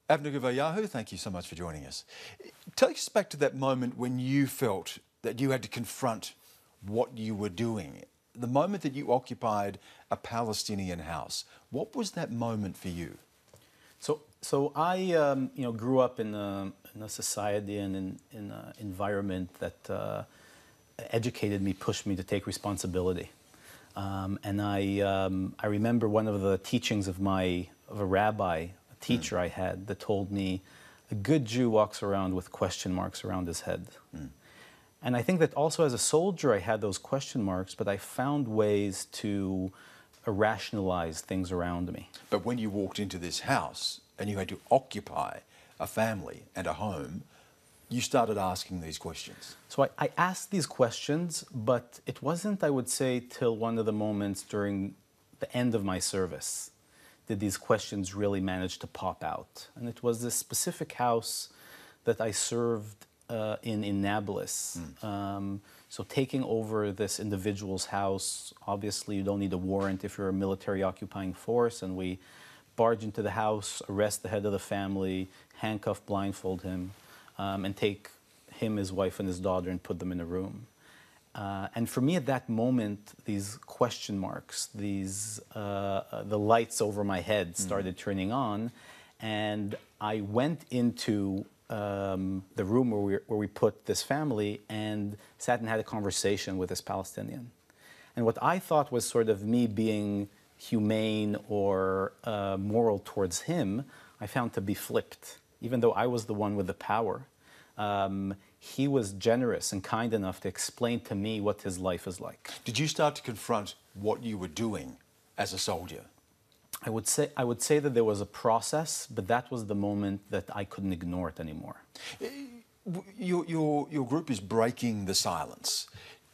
Avner Gvaryahu, thank you so much for joining us. Take us back to that moment when you felt that you had to confront what you were doing. The moment that you occupied a Palestinian house. What was that moment for you? So I grew up in a society and in an environment that educated me, pushed me to take responsibility. And I remember one of the teachings of a rabbi, a teacher I had, that told me, a good Jew walks around with question marks around his head. And I think that also as a soldier I had those question marks, but I found ways to rationalize things around me. But when you walked into this house and you had to occupy a family and a home, you started asking these questions. So I asked these questions, but it wasn't, I would say, till one of the moments during the end of my service did these questions really manage to pop out. And it was this specific house that I served in Nablus. So taking over this individual's house, obviously you don't need a warrant if you're a military occupying force, and we barge into the house, arrest the head of the family, handcuff, blindfold him, and take him, his wife, and his daughter and put them in a room. And for me at that moment, these question marks, the lights over my head started turning on, and I went into the room where we put this family and sat and had a conversation with this Palestinian. And what I thought was sort of me being humane or moral towards him, I found to be flipped. Even though I was the one with the power, he was generous and kind enough to explain to me what his life is like. Did you start to confront what you were doing as a soldier? I would say that there was a process, but that was the moment that I couldn't ignore it anymore. Your group is breaking the silence.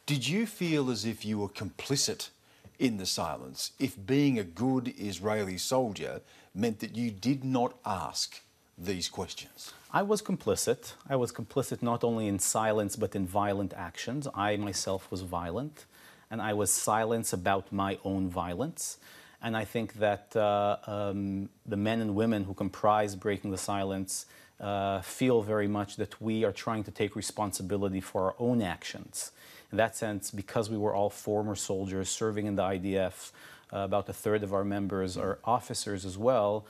Did you feel as if you were complicit in the silence, if being a good Israeli soldier meant that you did not ask these questions? I was complicit. I was complicit not only in silence, but in violent actions. I myself was violent, and I was silent about my own violence. And I think that the men and women who comprise Breaking the Silence feel very much that we are trying to take responsibility for our own actions. In that sense, because we were all former soldiers serving in the IDF, about a third of our members are officers as well,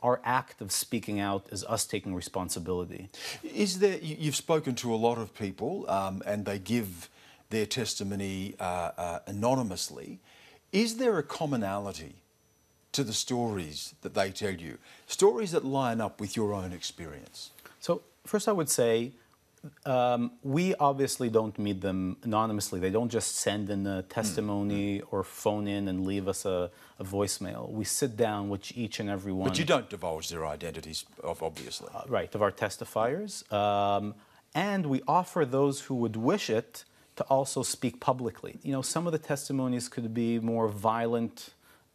our act of speaking out is us taking responsibility. Is there, you've spoken to a lot of people and they give their testimony anonymously. Is there a commonality to the stories that they tell you? Stories that line up with your own experience? So first I would say, we obviously don't meet them anonymously. They don't just send in a testimony or phone in and leave us a voicemail. We sit down with each and every one. But you don't divulge their identities, obviously. Right, of our testifiers. And we offer those who would wish it to also speak publicly. You know, some of the testimonies could be more violent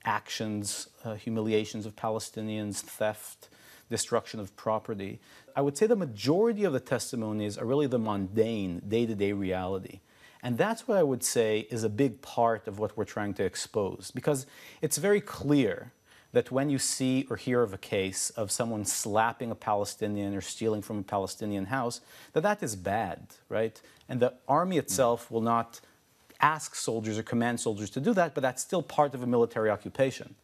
actions, humiliations of Palestinians, theft, destruction of property. I would say the majority of the testimonies are really the mundane, day-to-day reality. And that's what I would say is a big part of what we're trying to expose. Because it's very clear that when you see or hear of a case of someone slapping a Palestinian or stealing from a Palestinian house, that is bad, right? And the army itself will not ask soldiers or command soldiers to do that, but that's still part of a military occupation.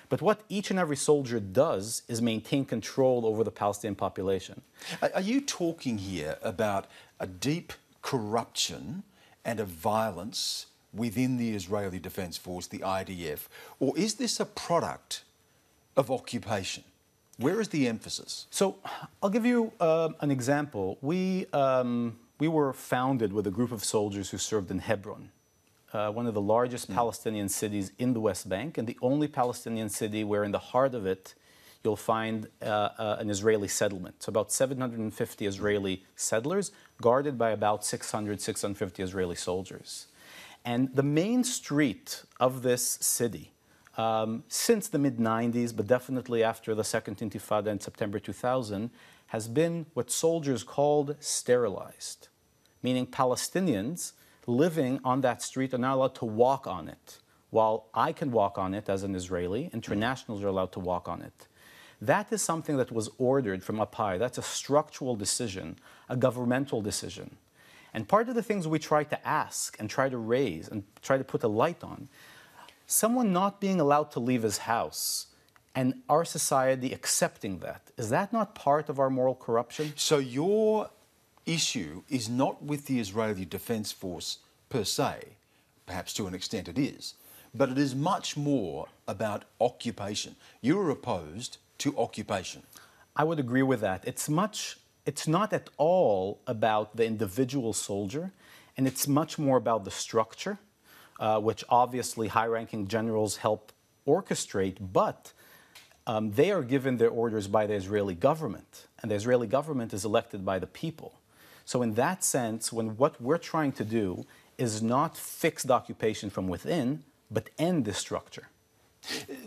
But what each and every soldier does is maintain control over the Palestinian population. Are you talking here about a deep corruption and a violence within the Israeli Defense Force, the IDF, or is this a product of occupation? Where is the emphasis? So I'll give you an example. We were founded with a group of soldiers who served in Hebron, one of the largest Palestinian cities in the West Bank, and the only Palestinian city where in the heart of it you'll find an Israeli settlement. So about 750 Israeli settlers guarded by about 600, 650 Israeli soldiers. And the main street of this city, since the mid-90s, but definitely after the Second Intifada in September 2000, has been what soldiers called sterilized, meaning Palestinians living on that street are not allowed to walk on it, while I can walk on it as an Israeli, internationals are allowed to walk on it. That is something that was ordered from up high. That's a structural decision, a governmental decision. And part of the things we try to ask and try to raise and try to put a light on, someone not being allowed to leave his house and our society accepting that, is that not part of our moral corruption? So your issue is not with the Israeli Defense Force per se, perhaps to an extent it is, but it is much more about occupation. You're opposed to occupation. I would agree with that. It's not at all about the individual soldier, and it's much more about the structure, which obviously high-ranking generals help orchestrate, but they are given their orders by the Israeli government, and the Israeli government is elected by the people. So in that sense, when what we're trying to do is not fix the occupation from within, but end this structure.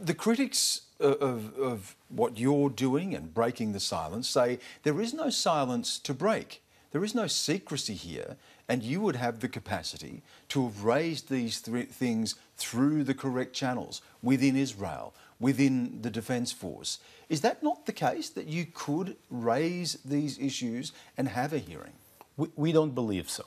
The critics of what you're doing and breaking the silence say there is no silence to break. There is no secrecy here, and you would have the capacity to have raised these things through the correct channels within Israel, within the Defence Force. Is that not the case, that you could raise these issues and have a hearing? We don't believe so.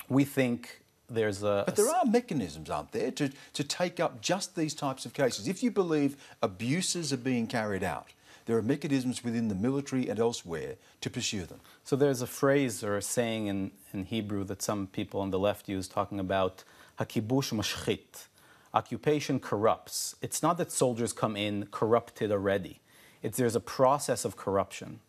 We think there's a... But there are mechanisms, aren't there, to take up just these types of cases. If you believe abuses are being carried out, there are mechanisms within the military and elsewhere to pursue them. So there's a phrase or a saying in Hebrew that some people on the left use, talking about hakibush mashchit. Occupation corrupts. It's not that soldiers come in corrupted already. There's a process of corruption.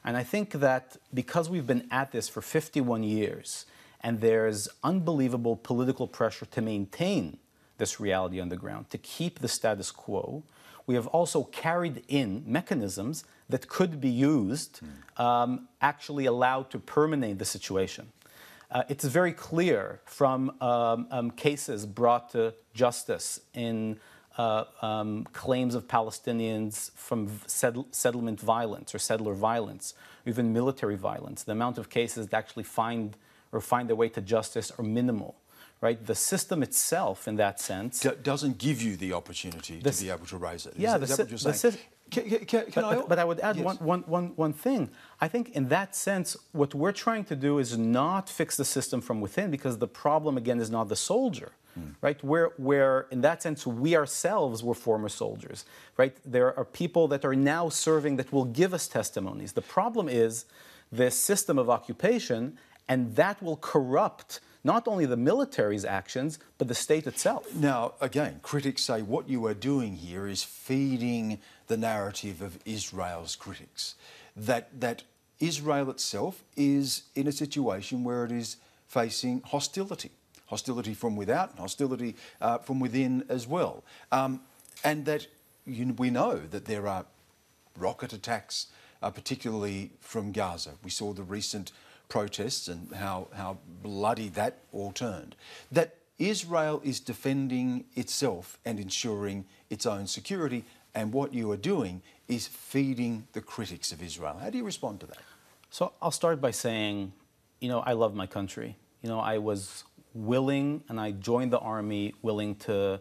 And I think that because we've been at this for 51 years, and there's unbelievable political pressure to maintain this reality on the ground, to keep the status quo, we have also carried in mechanisms that could be used, actually allowed to permanent the situation. It's very clear from cases brought to justice in claims of Palestinians from settlement violence or settler violence, even military violence. The amount of cases that actually find their way to justice are minimal. Right? The system itself, in that sense, doesn't give you the opportunity to be able to raise it. Yeah, is that what you're saying? But I would add yes. one thing. I think in that sense, what we're trying to do is not fix the system from within, because the problem, again, is not the soldier. Right? Where in that sense, we ourselves were former soldiers. Right? There are people that are now serving that will give us testimonies. The problem is this system of occupation, and that will corrupt not only the military's actions, but the state itself. Now, again, critics say what you are doing here is feeding the narrative of Israel's critics, that Israel itself is in a situation where it is facing hostility from without and hostility from within as well. And that we know that there are rocket attacks, particularly from Gaza. We saw the recent protests and how bloody that all turned. That Israel is defending itself and ensuring its own security, and what you are doing is feeding the critics of Israel. How do you respond to that? So I'll start by saying, I love my country. I was willing, and I joined the army willing to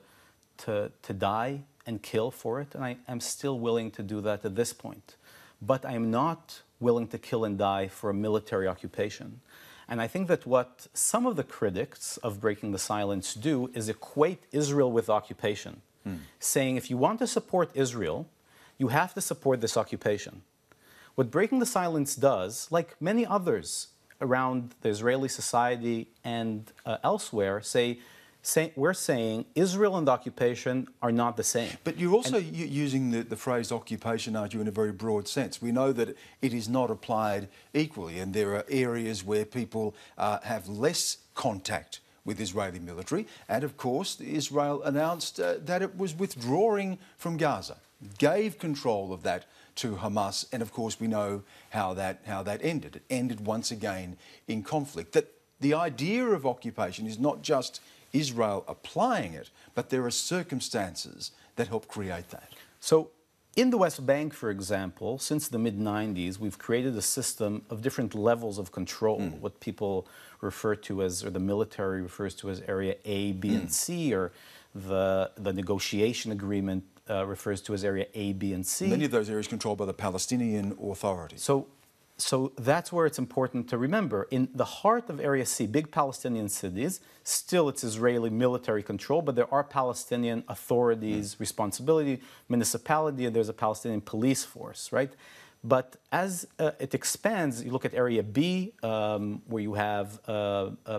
die and kill for it, and I am still willing to do that at this point. But I am not willing to kill and die for a military occupation. And I think that what some of the critics of breaking the silence do is equate Israel with occupation, saying if you want to support Israel, you have to support this occupation. What breaking the silence does, like many others around the Israeli society and elsewhere, we're saying Israel and the occupation are not the same. But you're also using the phrase occupation, aren't you, in a very broad sense. We know that it is not applied equally, and there are areas where people have less contact with Israeli military. And of course, Israel announced that it was withdrawing from Gaza, gave control of that to Hamas. And of course, we know how that ended. It ended once again in conflict. That the idea of occupation is not just Israel applying it, but there are circumstances that help create that. So in the West Bank, for example, since the mid-90s, we've created a system of different levels of control, what people refer to as, or the military refers to as Area A, B, and C, or the negotiation agreement refers to as Area A, B, and C. Many of those areas controlled by the Palestinian Authority. So that's where it's important to remember. In the heart of Area C, big Palestinian cities, still it's Israeli military control, but there are Palestinian authorities' responsibility, municipality, and there's a Palestinian police force, right? But as it expands, you look at Area B, where you have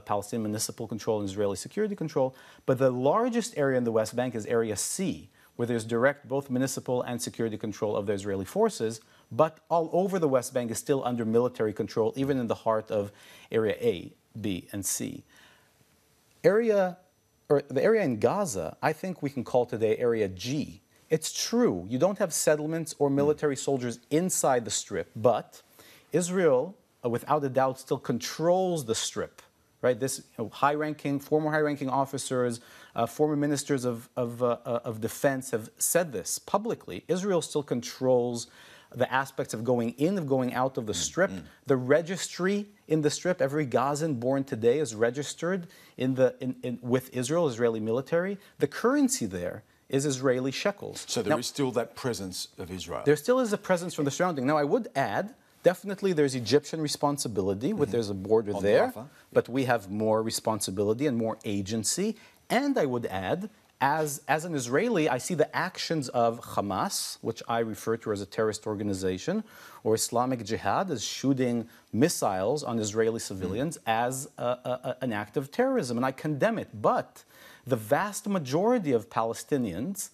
Palestinian municipal control and Israeli security control, but the largest area in the West Bank is Area C, where there's direct both municipal and security control of the Israeli forces, but all over the West Bank is still under military control, even in the heart of Area A, B, and C. The area in Gaza, I think we can call today Area G. It's true, you don't have settlements or military soldiers inside the Strip, but Israel, without a doubt, still controls the Strip. Right, this former high-ranking officers, former ministers of defense have said this publicly. Israel still controls the aspects of going in, of going out of the Strip. The registry in the Strip, every Gazan born today is registered with Israel, Israeli military. The currency there is Israeli shekels. So there is still that presence of Israel. There still is a presence from the surrounding. Now, I would add, definitely there's Egyptian responsibility, there's a border there, but we have more responsibility and more agency. And I would add, as an Israeli, I see the actions of Hamas, which I refer to as a terrorist organization, or Islamic Jihad, as shooting missiles on Israeli civilians as an act of terrorism, and I condemn it. But the vast majority of Palestinians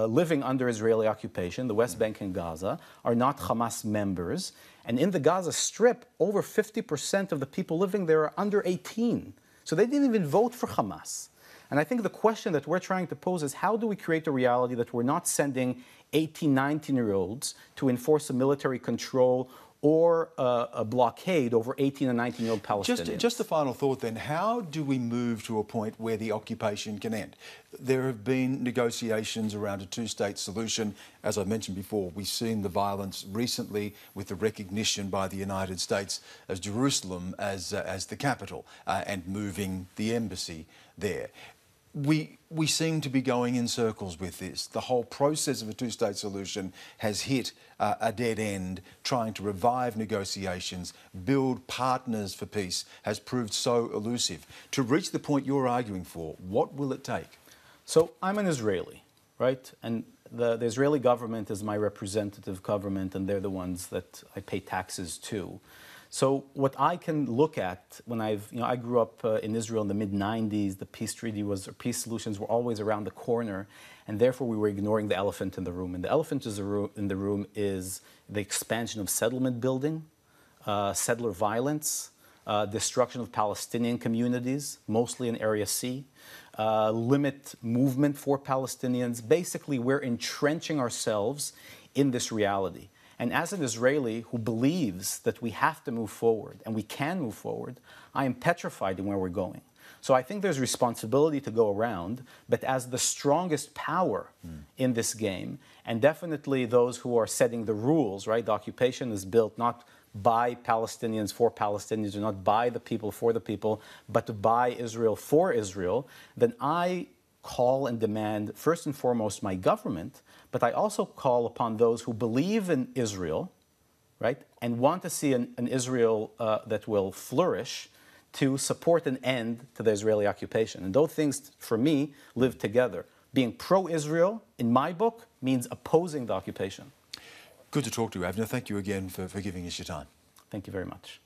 living under Israeli occupation, the West Bank and Gaza, are not Hamas members. And in the Gaza Strip, over 50% of the people living there are under 18. So they didn't even vote for Hamas. And I think the question that we're trying to pose is, how do we create a reality that we're not sending 18, 19-year-olds to enforce a military control or a blockade over 18 and 19-year-old Palestinians? Just a final thought then. How do we move to a point where the occupation can end? There have been negotiations around a two-state solution. As I mentioned before, we've seen the violence recently with the recognition by the United States as Jerusalem as the capital and moving the embassy there. We seem to be going in circles with this. The whole process of a two-state solution has hit a dead end. Trying to revive negotiations, build partners for peace, has proved so elusive. To reach the point you're arguing for, what will it take? So I'm an Israeli, right? And the Israeli government is my representative government, and they're the ones that I pay taxes to. So what I can look at when I grew up in Israel in the mid-90s, the peace treaty peace solutions were always around the corner, and therefore we were ignoring the elephant in the room. And the elephant in the room is the expansion of settlement building, settler violence, destruction of Palestinian communities, mostly in Area C, limit movement for Palestinians. Basically, we're entrenching ourselves in this reality. And as an Israeli who believes that we have to move forward and we can move forward, I am petrified in where we're going. So I think there's responsibility to go around, but as the strongest power in this game, and definitely those who are setting the rules, right? The occupation is built not by Palestinians for Palestinians, or not by the people for the people, but by Israel for Israel, then I call and demand, first and foremost, my government, but I also call upon those who believe in Israel, right, and want to see an Israel that will flourish, to support an end to the Israeli occupation. And those things, for me, live together. Being pro-Israel, in my book, means opposing the occupation. Good to talk to you, Avner. Thank you again for giving us your time. Thank you very much.